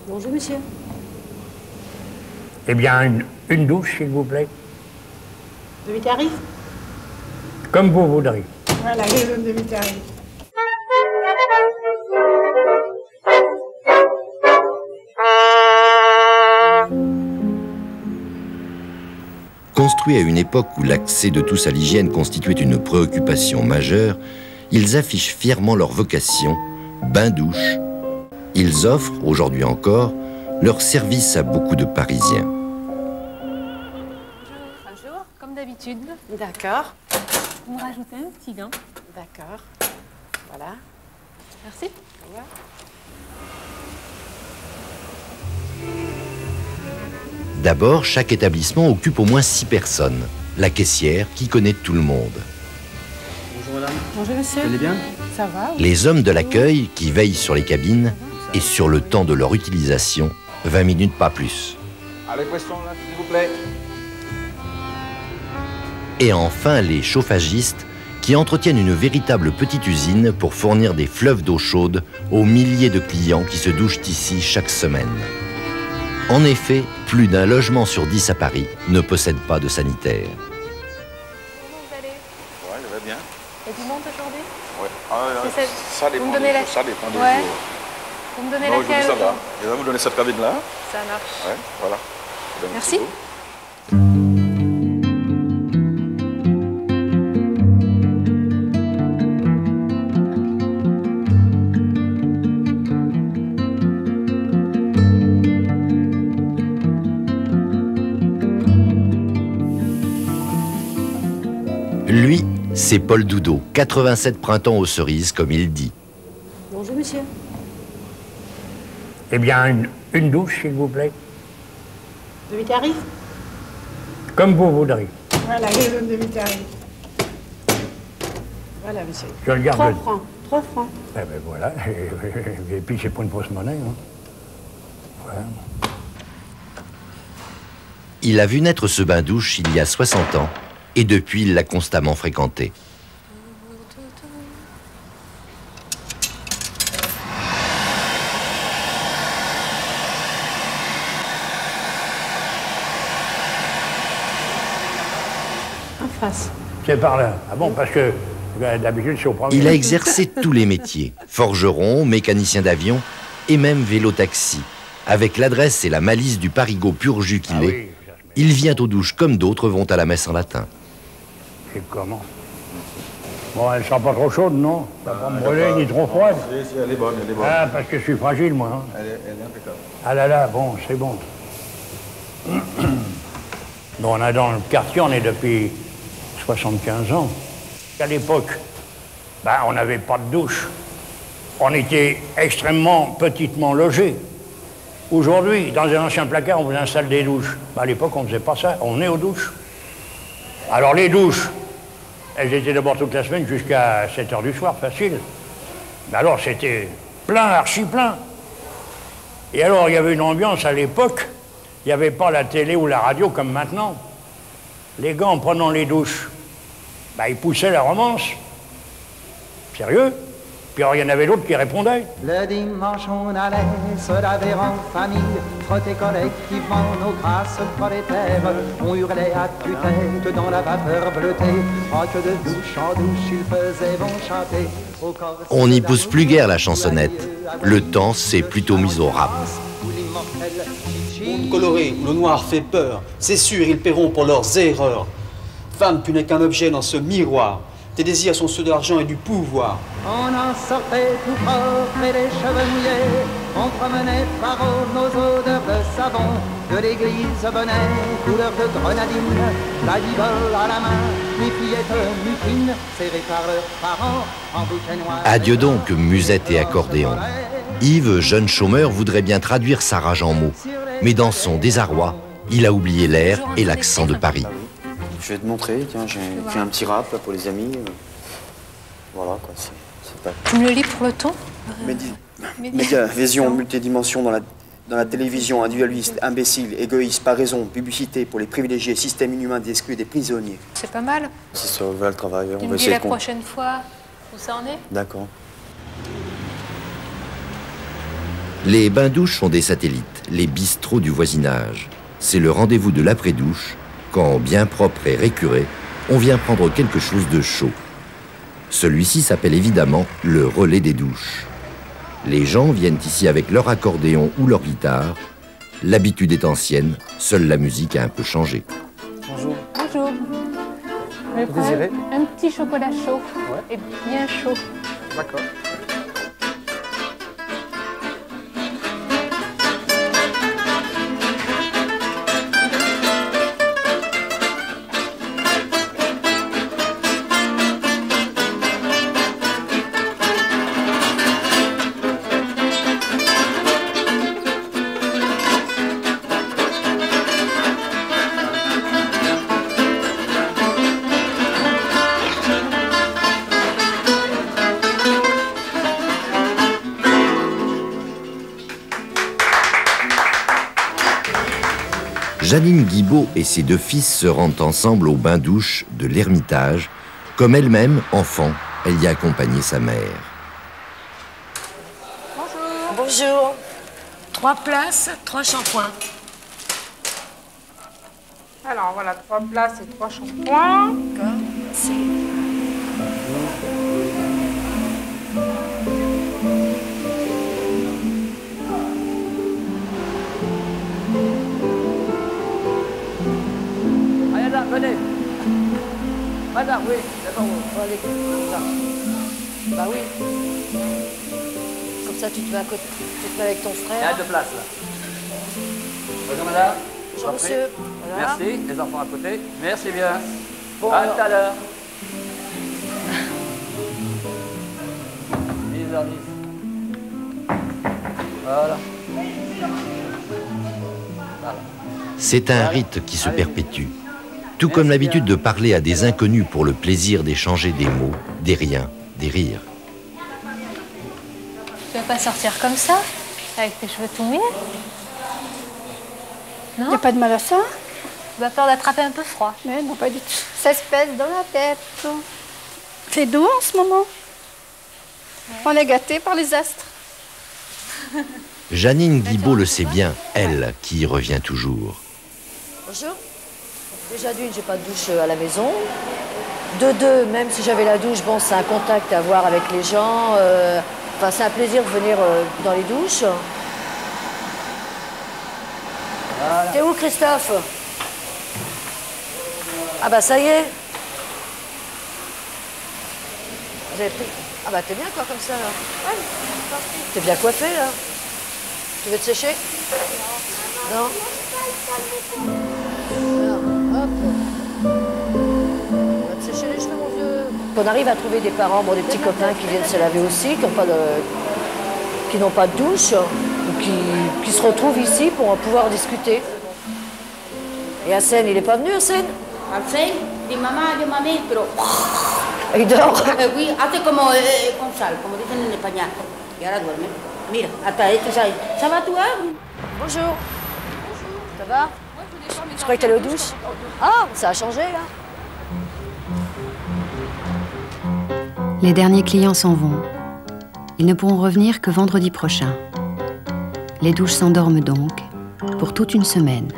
Bonjour, monsieur. Eh bien, une douche, s'il vous plaît. Demi-tarif? Comme vous voudrez. Voilà, je donne demi-tarif. Construits à une époque où l'accès de tous à l'hygiène constituait une préoccupation majeure, ils affichent fièrement leur vocation, bain-douche. Ils offrent, aujourd'hui encore, leur service à beaucoup de Parisiens. Bonjour, comme d'habitude. D'accord. Vous me rajoutez un petit gant. D'accord. Voilà. Merci. Voilà. D'abord, chaque établissement occupe au moins 6 personnes. La caissière qui connaît tout le monde. Bonjour madame. Bonjour, monsieur. Vous allez bien? Ça va? Les hommes de l'accueil qui veillent sur les cabines et sur le temps de leur utilisation, 20 minutes pas plus. Allez, question là, s'il vous plaît. Et enfin, les chauffagistes qui entretiennent une véritable petite usine pour fournir des fleuves d'eau chaude aux milliers de clients qui se douchent ici chaque semaine. En effet, plus d'un logement sur 10 à Paris ne possède pas de sanitaire. Comment vous allez? Ouais, je vais bien. Il y a du monde aujourd'hui? Ouais. C'est Ça dépend vous me donnez des la... jours, ça dépend des Ouais. jours. Vous me donnez Non, aujourd'hui, laquelle? ça va. Je vais vous donner cette cabine-là. Ça marche. Ouais, voilà. Je donne un Merci. petit bout. Lui, c'est Paul Doudot, 87 printemps aux cerises, comme il dit. Bonjour, monsieur. Eh bien, une douche, s'il vous plaît. Demi-tarif? Comme vous voudrez. Voilà, je donne demi-tarif. Voilà, monsieur. Je le garde. 3 francs. 3 francs. Eh ben voilà. Et puis, c'est pas une fausse monnaie. Hein. Voilà. Il a vu naître ce bain-douche il y a 60 ans et depuis, il l'a constamment fréquenté. En face. C'est par là. Ah bon, parce que d'habitude, c'est au premier. Il a exercé tous les métiers, forgeron, mécanicien d'avion et même vélo-taxi. Avec l'adresse et la malice du parigot pur jus qu'il Ah est, oui, ça se met. il vient aux douches comme d'autres vont à la messe en latin. C'est comment? Bon, elle sent pas trop chaude, non? Ça va pas me brûler, ni trop froide. Si, elle est bonne, elle est bonne. Ah, parce que je suis fragile, moi. Hein. Elle est impeccable. Ah là là, bon, c'est bon. Bon, on est dans le quartier, on est depuis 75 ans. À l'époque, ben, on n'avait pas de douche. On était extrêmement petitement logés. Aujourd'hui, dans un ancien placard, on vous installe des douches. Ben, à l'époque, on ne faisait pas ça. On est aux douches. Alors, les douches, elles étaient d'abord toute la semaine jusqu'à 7 h du soir, facile. Mais alors, c'était plein, archi plein. Et alors, il y avait une ambiance à l'époque. Il n'y avait pas la télé ou la radio comme maintenant. Les gars, en prenant les douches, ben, ils poussaient la romance. Sérieux? Puis alors, il y en avait d'autres qui répondaient. Le dimanche, on allait se laver en famille, frotter collectivement nos grasses prolétaires. On hurlait à tue-tête dans la vapeur bleutée. Oh, que de douche en douche, ils faisaient bon chanter. On n'y pousse plus guère la chansonnette. Le temps s'est plutôt mis au rap. Monde coloré où le noir fait peur. C'est sûr, ils paieront pour leurs erreurs. Femme, tu n'es qu'un objet dans ce miroir. Tes désirs sont ceux de l'argent et du pouvoir. On en sortait tout propre et les cheveux mouillés. On promenait par nos odeurs de savon. De l'église bonnet, couleur de grenadine. La bibole à la main, les fillettes mutines, serrées par leurs parents, en bouquet noir. Adieu donc, musette et accordéon. Yves, jeune chômeur, voudrait bien traduire sa rage en mots. Mais dans son désarroi, il a oublié l'air et l'accent de Paris. Je vais te montrer, tiens, j'ai écrit un petit rap là, pour les amis. Voilà quoi, c'est pas... Tu me le lis pour le ton? Média, vision, multidimension dans la télévision, individualiste, imbécile, égoïste, par raison, publicité pour les privilégiés, système inhumain des exclus et des prisonniers. C'est pas mal. C'est ça, voilà le travail, Tu on me va dis essayer la de... prochaine fois où ça en est? D'accord. Les bains-douches sont des satellites, les bistrots du voisinage. C'est le rendez-vous de l'après-douche, quand, bien propre et récuré, on vient prendre quelque chose de chaud. Celui-ci s'appelle évidemment le relais des douches. Les gens viennent ici avec leur accordéon ou leur guitare. L'habitude est ancienne, seule la musique a un peu changé. Bonjour. Bonjour. Je vais Vous prendre désirez un petit chocolat chaud. Ouais. Et bien chaud. D'accord. Janine Guibaud et ses 2 fils se rendent ensemble au bain-douche de l'Ermitage. Comme elle-même, enfant, elle y a accompagné sa mère. Bonjour. 3 places, 3 shampoings. Alors voilà, 3 places et 3 shampoings. D'accord. Merci. Allez là, venez. Madame, oui, d'accord, on va aller là. Bah oui. Comme ça, tu te mets à côté, tu te mets avec ton Il y a frère. 2 places là. Bonjour madame. Bonjour monsieur. Voilà. Merci, les enfants à côté. Merci bien. Bon, à alors. tout à l'heure. 10h10. Voilà. C'est un rite qui se perpétue. Tout comme l'habitude de parler à des inconnus pour le plaisir d'échanger des mots, des riens, des rires. Tu vas pas sortir comme ça, avec tes cheveux tout mouillés? Il n'y Non? a pas de mal à ça? Tu as peur d'attraper un peu froid. Mais non, pas du tout. Ça se pèse dans la tête. C'est doux en ce moment. On est gâtés par les astres. Janine Guibaud le sait bien, elle qui y revient toujours. Bonjour. Déjà d'une, j'ai pas de douche à la maison. De deux, même si j'avais la douche, bon, c'est un contact à avoir avec les gens. Enfin, c'est un plaisir de venir dans les douches. Voilà. T'es où, Christophe? Ah bah ça y est. Vous avez pris... Ah bah t'es bien quoi comme ça là. T'es bien coiffé là. Tu veux te sécher? Non. Alors, hop. On va te sécher les cheveux mon vieux. Qu'on arrive à trouver des parents, bon, des petits copains qui viennent se laver aussi, qui n'ont pas de douche, ou qui se retrouvent ici pour pouvoir discuter. Et Hassen, il n'est pas venu Hassen? Hassen, mi mamá, yo mamé, pero... Il dort. Oui, hace como con sal, como dicen en español. Y ahora duerme. Mira, hasta esto, ¿sabes? ¿Ça va toi? Bonjour. Ça va? Tu croyais que t'allais aux douches? Ah, ça a changé là. Les derniers clients s'en vont. Ils ne pourront revenir que vendredi prochain. Les douches s'endorment donc pour toute une semaine.